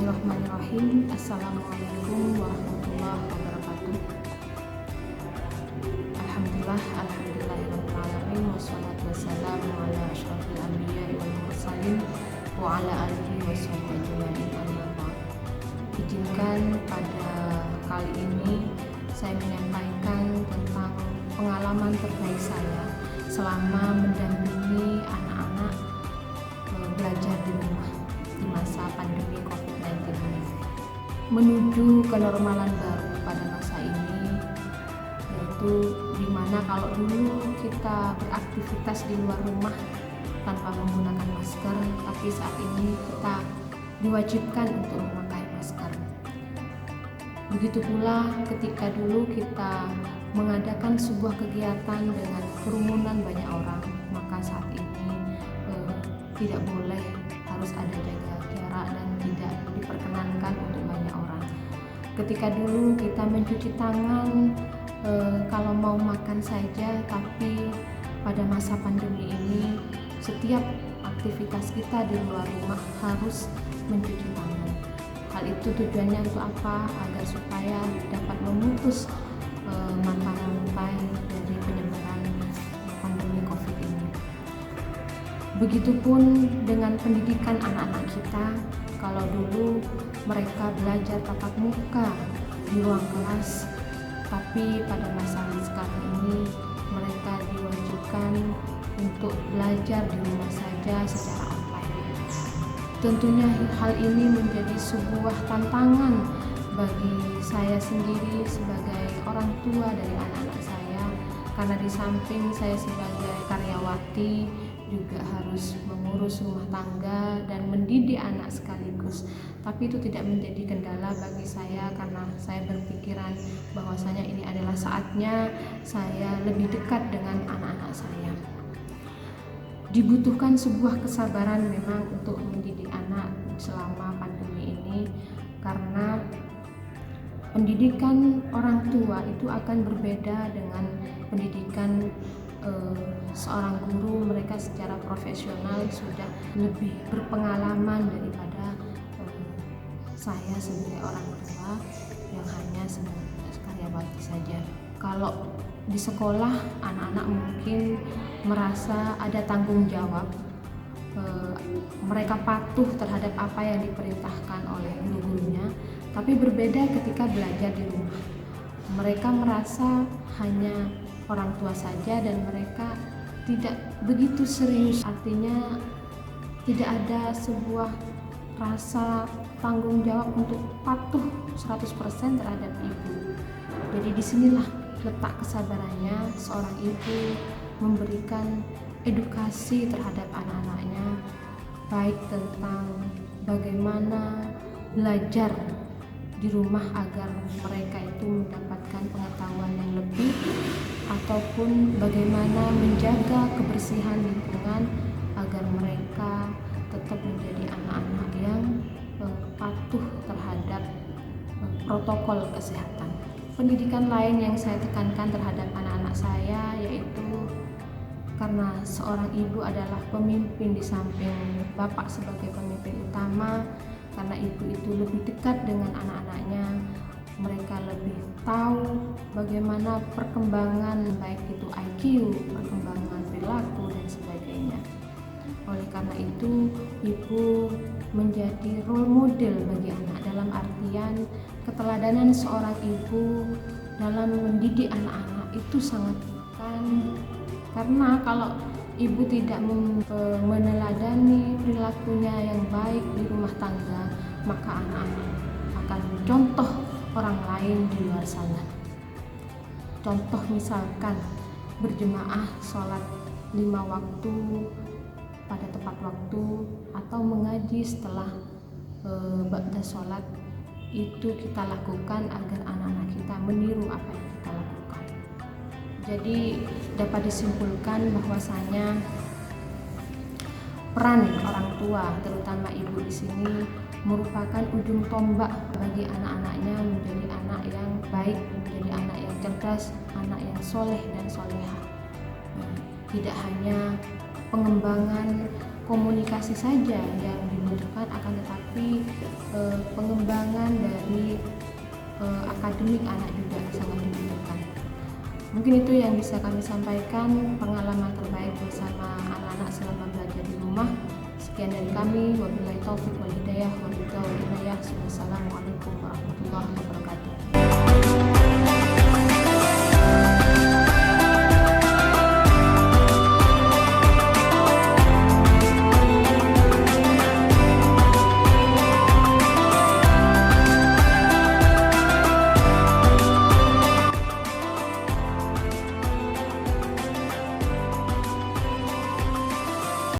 Bismillahirrahmanirrahim. Assalamualaikum warahmatullahi wabarakatuh. Alhamdulillahirrahmanirrahim. Wassalatu wassalamu ala asyrafil anbiya'i wal mursalin wa ala alihi wa sahbihi ajma'in, amma ba'd. Izinkan pada kali ini saya menyampaikan tentang pengalaman terbaik saya selama mendampingi anak-anak belajar di rumah di masa pandemi COVID-19 ini, menuju kenormalan baru pada masa ini, yaitu dimana kalau dulu kita beraktivitas di luar rumah tanpa menggunakan masker, tapi saat ini kita diwajibkan untuk memakai masker. Begitu pula ketika dulu kita mengadakan sebuah kegiatan dengan kerumunan banyak orang, maka saat ini tidak boleh, harus ada jaga jarak dan tidak diperkenankan untuk banyak orang. Ketika dulu kita mencuci tangan kalau mau makan saja, tapi pada masa pandemi ini setiap aktivitas kita di luar rumah harus mencuci tangan. Hal itu tujuannya untuk apa? Agar supaya dapat memutus mata rantai dari penyebaran pandemi COVID ini. Begitupun dengan pendidikan anak-anak kita. Kalau dulu mereka belajar tatap muka di ruang kelas, tapi pada masa sekarang ini mereka diwajibkan untuk belajar di rumah saja secara online. Tentunya hal ini menjadi sebuah tantangan bagi saya sendiri sebagai orang tua dari anak-anak saya, karena di samping saya sebagai karyawati juga harus mengurus rumah tangga dan mendidik anak sekaligus. Tapi itu tidak menjadi kendala bagi saya, karena saya berpikiran bahwasanya ini adalah saatnya saya lebih dekat dengan anak-anak saya. Dibutuhkan sebuah kesabaran memang untuk mendidik anak selama pandemi ini, karena pendidikan orang tua itu akan berbeda dengan pendidikan seorang guru. Mereka secara profesional sudah lebih berpengalaman daripada saya sebagai orang tua yang hanya sebagai karyawati saja. Kalau di sekolah anak-anak mungkin merasa ada tanggung jawab, mereka patuh terhadap apa yang diperintahkan oleh guru-gurunya, tapi berbeda ketika belajar di rumah. Mereka merasa hanya orang tua saja dan mereka tidak begitu serius, artinya tidak ada sebuah rasa tanggung jawab untuk patuh 100% terhadap ibu. Jadi disinilah letak kesabarannya seorang ibu memberikan edukasi terhadap anak-anaknya, baik tentang bagaimana belajar di rumah agar mereka itu mendapatkan pengetahuan yang lebih, ataupun bagaimana menjaga kebersihan lingkungan agar mereka tetap menjadi anak-anak yang patuh terhadap protokol kesehatan. Pendidikan lain yang saya tekankan terhadap anak-anak saya yaitu karena seorang ibu adalah pemimpin di samping bapak sebagai pemimpin utama, karena ibu itu lebih dekat dengan anak-anaknya, mereka lebih tahu bagaimana perkembangan baik itu IQ, perkembangan perilaku dan sebagainya. Oleh karena itu, ibu menjadi role model bagi anak, dalam artian keteladanan seorang ibu dalam mendidik anak-anak itu sangat penting. Karena kalau ibu tidak meneladani perilakunya yang baik di rumah tangga, maka anak-anak akan contoh orang lain di luar sana. Contoh misalkan berjemaah sholat 5 waktu pada tepat waktu, atau mengaji setelah ba'da sholat, itu kita lakukan agar anak-anak kita meniru apa yang kita lakukan. Jadi dapat disimpulkan bahwasanya peran orang tua, terutama ibu di sini, merupakan ujung tombak bagi anak-anaknya menjadi anak yang baik, menjadi anak yang cerdas, anak yang soleh dan solehah. Tidak hanya pengembangan komunikasi saja yang dibutuhkan, akan tetapi pengembangan dari akademik anak juga sangat dibutuhkan. Mungkin itu yang bisa kami sampaikan, pengalaman terbaik bersama anak-anak selama belajar di rumah. Sekian dari kami, wabillahi taufiq wal hidayah, wabillahi wal hidayah. Wassalamualaikum warahmatullahi wabarakatuh.